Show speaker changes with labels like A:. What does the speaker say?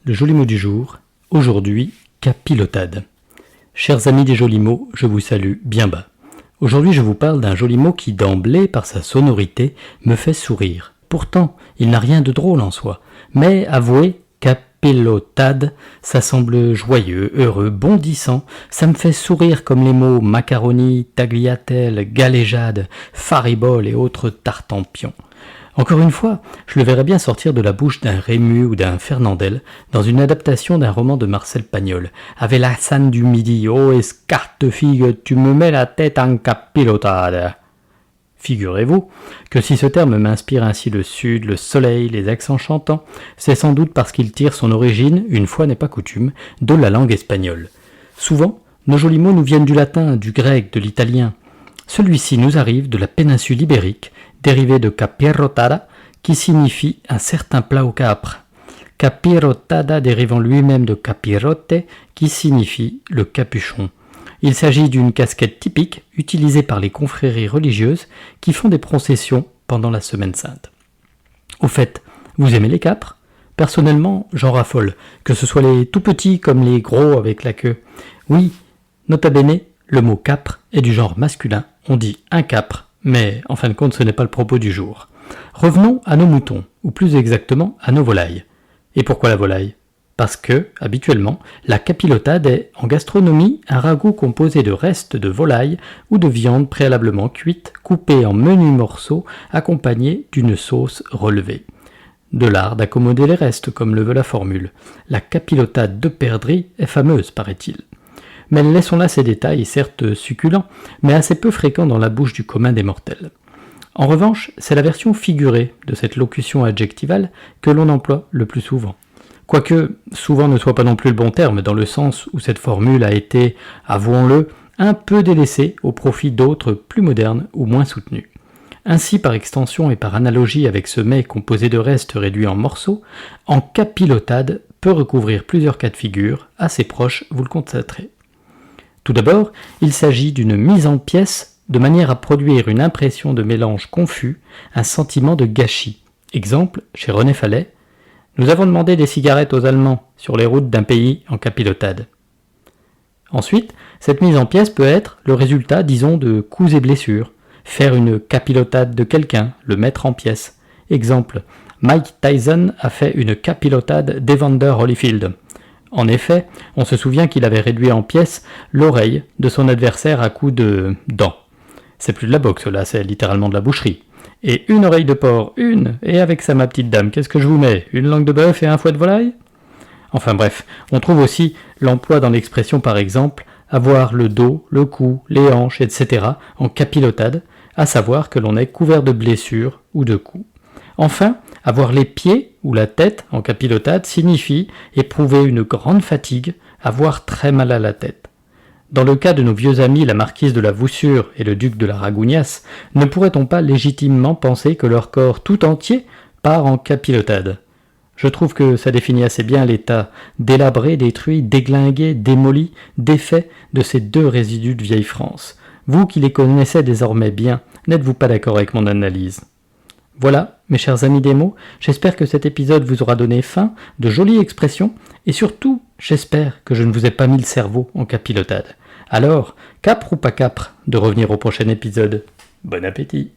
A: Le joli mot du jour, aujourd'hui, capilotade. Chers amis des jolis mots, je vous salue bien bas. Aujourd'hui, je vous parle d'un joli mot qui, d'emblée, par sa sonorité, me fait sourire. Pourtant, il n'a rien de drôle en soi. Mais, avouez, capilotade, ça semble joyeux, heureux, bondissant. Ça me fait sourire comme les mots macaroni, tagliatelle, galéjade, faribole et autres tartempions. Encore une fois, je le verrais bien sortir de la bouche d'un Rému ou d'un Fernandel dans une adaptation d'un roman de Marcel Pagnol. Avec la scène du midi, oh escartefigue, tu me mets la tête en capilotade. Figurez-vous que si ce terme m'inspire ainsi le sud, le soleil, les accents chantants, c'est sans doute parce qu'il tire son origine, une fois n'est pas coutume, de la langue espagnole. Souvent, nos jolis mots nous viennent du latin, du grec, de l'italien. Celui-ci nous arrive de la péninsule ibérique, dérivé de capirotada, qui signifie un certain plat au capre. Capirotada dérivant lui-même de capirote, qui signifie le capuchon. Il s'agit d'une casquette typique utilisée par les confréries religieuses qui font des processions pendant la Semaine Sainte. Au fait, vous aimez les capres ? Personnellement, j'en raffole, que ce soit les tout petits comme les gros avec la queue. Oui, nota bene, le mot capre est du genre masculin, on dit un capre, mais en fin de compte ce n'est pas le propos du jour. Revenons à nos moutons, ou plus exactement à nos volailles. Et pourquoi la volaille ? Parce que, habituellement, la capilotade est, en gastronomie, un ragoût composé de restes de volaille ou de viande préalablement cuite, coupée en menus morceaux, accompagnée d'une sauce relevée. De l'art d'accommoder les restes, comme le veut la formule. La capilotade de perdrix est fameuse, paraît-il. Mais laissons là ces détails, certes succulents, mais assez peu fréquents dans la bouche du commun des mortels. En revanche, c'est la version figurée de cette locution adjectivale que l'on emploie le plus souvent. Quoique, souvent ne soit pas non plus le bon terme, dans le sens où cette formule a été, avouons-le, un peu délaissée au profit d'autres plus modernes ou moins soutenues. Ainsi, par extension et par analogie avec ce mets composé de restes réduits en morceaux, en capilotade peut recouvrir plusieurs cas de figure, assez proches, vous le constaterez. Tout d'abord, il s'agit d'une mise en pièces de manière à produire une impression de mélange confus, un sentiment de gâchis. Exemple, chez René Fallet, nous avons demandé des cigarettes aux Allemands sur les routes d'un pays en capilotade. Ensuite, cette mise en pièces peut être le résultat, disons, de coups et blessures. Faire une capilotade de quelqu'un, le mettre en pièces. Exemple, Mike Tyson a fait une capilotade d'Evander Holyfield. En effet, on se souvient qu'il avait réduit en pièces l'oreille de son adversaire à coups de dents. C'est plus de la boxe là, c'est littéralement de la boucherie. Et une oreille de porc, une, et avec ça ma petite dame, qu'est-ce que je vous mets ? Une langue de bœuf et un fouet de volaille ? Enfin bref, on trouve aussi l'emploi dans l'expression par exemple, avoir le dos, le cou, les hanches, etc. en capilotade, à savoir que l'on est couvert de blessures ou de coups. Enfin, avoir les pieds ou la tête en capilotade signifie éprouver une grande fatigue, avoir très mal à la tête. Dans le cas de nos vieux amis la marquise de la Voussure et le duc de la Ragougnasse, ne pourrait-on pas légitimement penser que leur corps tout entier part en capilotade ? Je trouve que ça définit assez bien l'état délabré, détruit, déglingué, démoli, défait de ces deux résidus de vieille France. Vous qui les connaissez désormais bien, n'êtes-vous pas d'accord avec mon analyse ? Voilà, mes chers amis des mots, j'espère que cet épisode vous aura donné faim, de jolies expressions, et surtout, j'espère que je ne vous ai pas mis le cerveau en capilotade. Alors, capre ou pas capre de revenir au prochain épisode ? Bon appétit !